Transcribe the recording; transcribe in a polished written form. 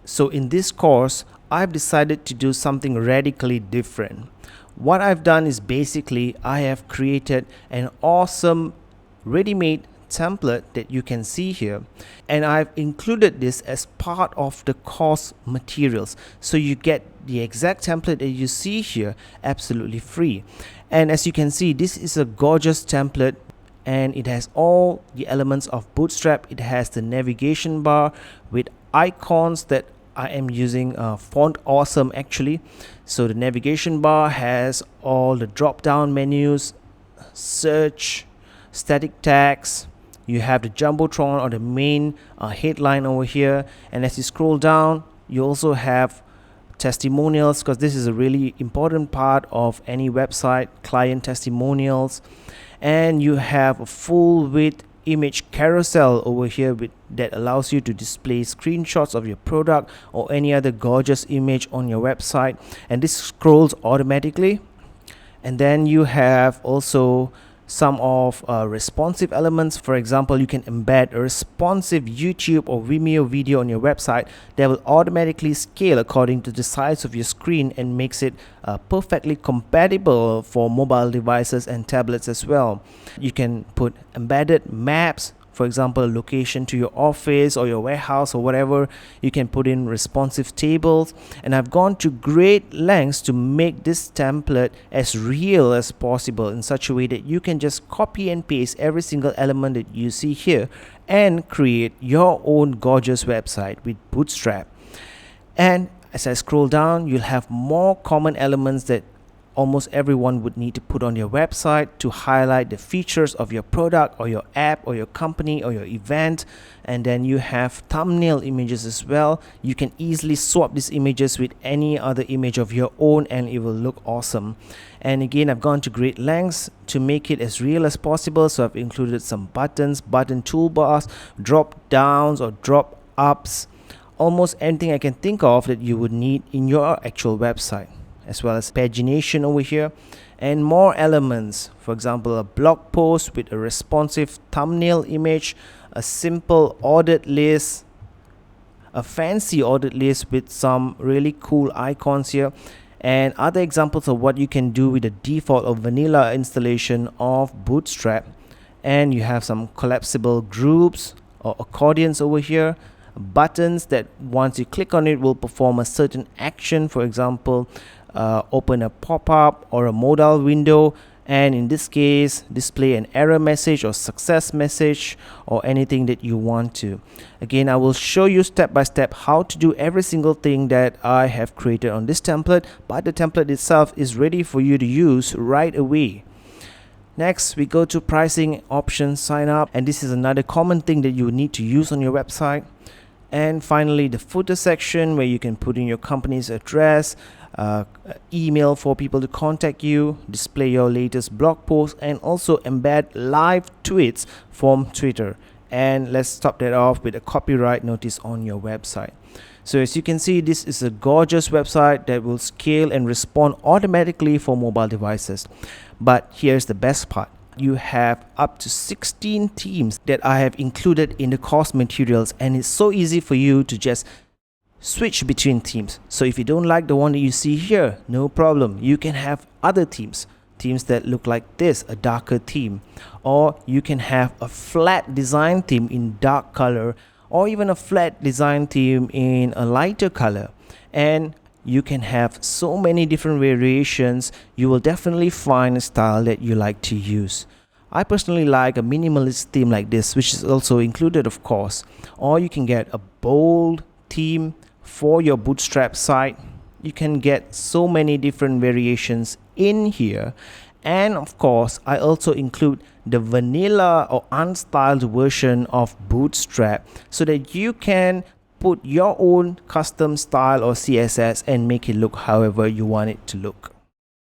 So in this course, I've decided to do something radically different. What I've done is basically I have created an awesome ready-made template that you can see here, and I've included this as part of the course materials, so you get the exact template that you see here absolutely free. And as you can see, this is a gorgeous template, and it has all the elements of Bootstrap. It has the navigation bar with icons that I am using Font Awesome actually. So the navigation bar has all the drop down menus, search, static tags. You have the Jumbotron or the main headline over here, and as you scroll down you also have testimonials, because this is a really important part of any website, client testimonials. And you have a full width image carousel over here that allows you to display screenshots of your product or any other gorgeous image on your website, and this scrolls automatically. And then you have also some of responsive elements. For example, you can embed a responsive YouTube or Vimeo video on your website that will automatically scale according to the size of your screen and makes it perfectly compatible for mobile devices and tablets as well. You can put embedded maps, for example, a location to your office or your warehouse or whatever. You can put in responsive tables, and I've gone to great lengths to make this template as real as possible in such a way that you can just copy and paste every single element that you see here and create your own gorgeous website with Bootstrap. And as I scroll down, you'll have more common elements that almost everyone would need to put on your website to highlight the features of your product or your app or your company or your event. And then you have thumbnail images as well. You can easily swap these images with any other image of your own and it will look awesome. And again, I've gone to great lengths to make it as real as possible. So I've included some buttons, button toolbars, drop downs or drop ups, almost anything I can think of that you would need in your actual website, as well as pagination over here, and more elements. For example, a blog post with a responsive thumbnail image, a simple ordered list, a fancy ordered list with some really cool icons here, and other examples of what you can do with the default or vanilla installation of Bootstrap. And you have some collapsible groups or accordions over here, buttons that once you click on it will perform a certain action. For example, open a pop-up or a modal window, and in this case display an error message or success message or anything that you want to. Again, I will show you step by step how to do every single thing that I have created on this template, but the template itself is ready for you to use right away. Next, we go to pricing options, sign up, and this is another common thing that you need to use on your website. And finally, the footer section where you can put in your company's address, email for people to contact you, display your latest blog post, and also embed live tweets from Twitter. And let's top that off with a copyright notice on your website. So as you can see, this is a gorgeous website that will scale and respond automatically for mobile devices. But here's the best part. You have up to 16 themes that I have included in the course materials, and it's so easy for you to just switch between themes. So if you don't like the one that you see here, no problem. You can have other themes that look like this, a darker theme, or you can have a flat design theme in dark color, or even a flat design theme in a lighter color. And you can have so many different variations. You will definitely find a style that you like to use. I personally like a minimalist theme like this, which is also included, of course. Or you can get a bold theme for your Bootstrap site. You can get so many different variations in here. And of course, I also include the vanilla or unstyled version of Bootstrap so that you can put your own custom style or CSS and make it look however you want it to look.